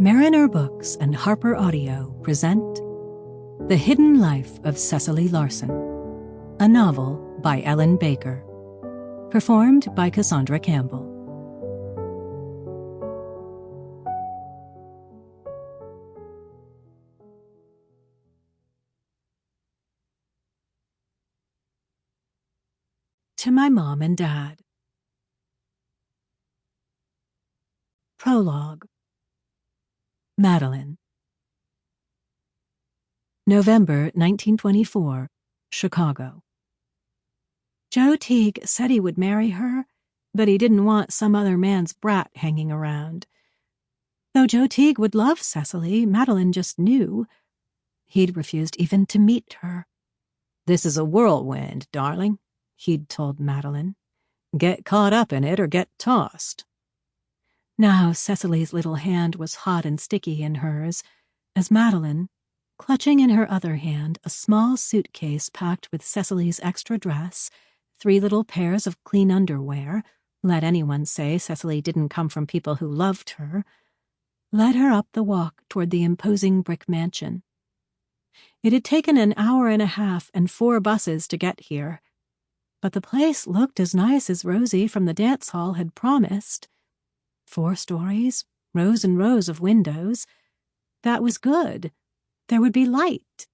Mariner Books and HarperAudio present The Hidden Life of Cecily Larson, a novel by Ellen Baker, performed by Cassandra Campbell. To my mom and dad. Prologue. Madeline. November 1924, Chicago. Joe Teague said he would marry her, but he didn't want some other man's brat hanging around. Though Joe Teague would love Cecily, Madeline just knew. He'd refused even to meet her. "This is a whirlwind, darling," he'd told Madeline. "Get caught up in it or get tossed." Now Cecily's little hand was hot and sticky in hers, as Madeline, clutching in her other hand a small suitcase packed with Cecily's extra dress, 3 little pairs of clean underwear, let anyone say Cecily didn't come from people who loved her, led her up the walk toward the imposing brick mansion. It had taken an hour and a half and 4 buses to get here, but the place looked as nice as Rosie from the dance hall had promised. 4 stories, rows and rows of windows. That was good. There would be light.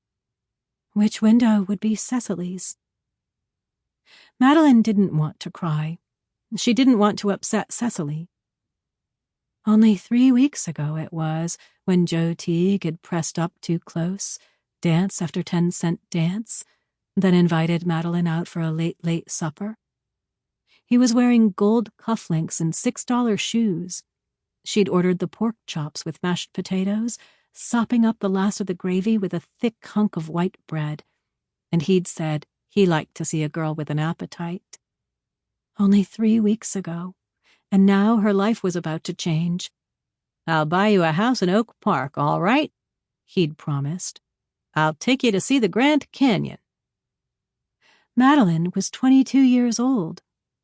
Which window would be Cecily's? Madeline didn't want to cry. She didn't want to upset Cecily. Only 3 weeks ago it was when Joe Teague had pressed up too close, dance after 10-cent dance, then invited Madeline out for a late supper. He was wearing gold cufflinks and $6 shoes. She'd ordered the pork chops with mashed potatoes, sopping up the last of the gravy with a thick hunk of white bread, and he'd said he liked to see a girl with an appetite. Only 3 weeks ago, and now her life was about to change. "I'll buy you a house in Oak Park, all right?" he'd promised. "I'll take you to see the Grand Canyon." Madeline was 22 years old,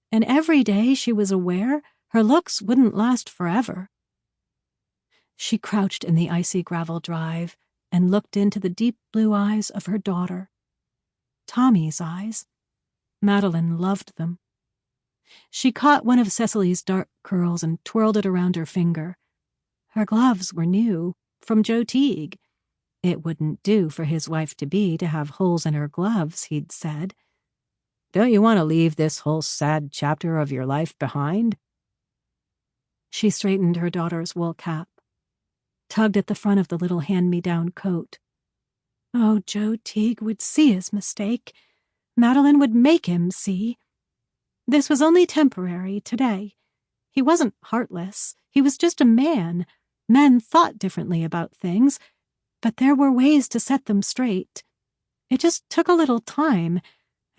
and every day she was aware her looks wouldn't last forever. She crouched in the icy gravel drive and looked into the deep blue eyes of her daughter. Tommy's eyes. Madeline loved them. She caught one of Cecily's dark curls and twirled it around her finger. Her gloves were new, from Joe Teague. It wouldn't do for his wife-to-be to have holes in her gloves, he'd said. "Don't you want to leave this whole sad chapter of your life behind?" She straightened her daughter's wool cap, tugged at the front of the little hand-me-down coat. Oh, Joe Teague would see his mistake. Madeline would make him see. This was only temporary, today. He wasn't heartless. He was just a man. Men thought differently about things, but there were ways to set them straight. It just took a little time,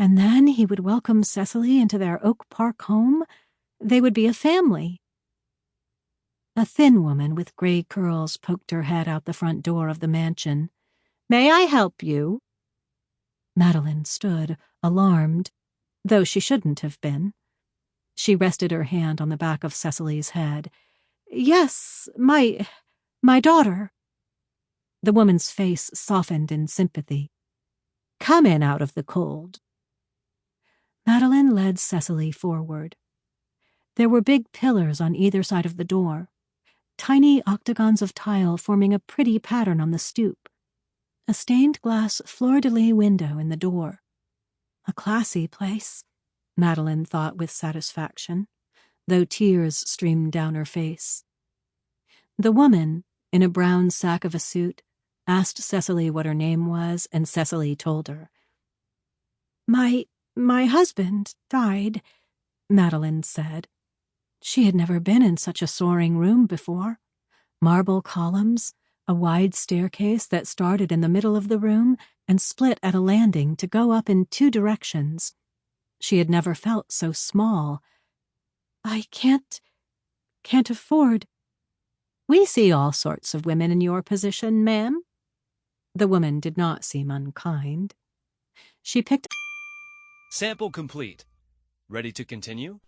and then he would welcome Cecily into their Oak Park home. They would be a family. A thin woman with gray curls poked her head out the front door of the mansion. "May I help you?" Madeline stood, alarmed, though she shouldn't have been. She rested her hand on the back of Cecily's head. "Yes, my daughter." The woman's face softened in sympathy. "Come in out of the cold." Madeline led Cecily forward. There were big pillars on either side of the door, tiny octagons of tile forming a pretty pattern on the stoop, a stained glass fleur-de-lis window in the door. A classy place, Madeline thought with satisfaction, though tears streamed down her face. The woman, in a brown sack of a suit, asked Cecily what her name was, and Cecily told her. My husband died," Madeline said. She had never been in such a soaring room before. Marble columns, a wide staircase that started in the middle of the room and split at a landing to go up in 2 directions. She had never felt so small. "I can't afford." "We see all sorts of women in your position, ma'am." The woman did not seem unkind. She picked... Sample complete. Ready to continue?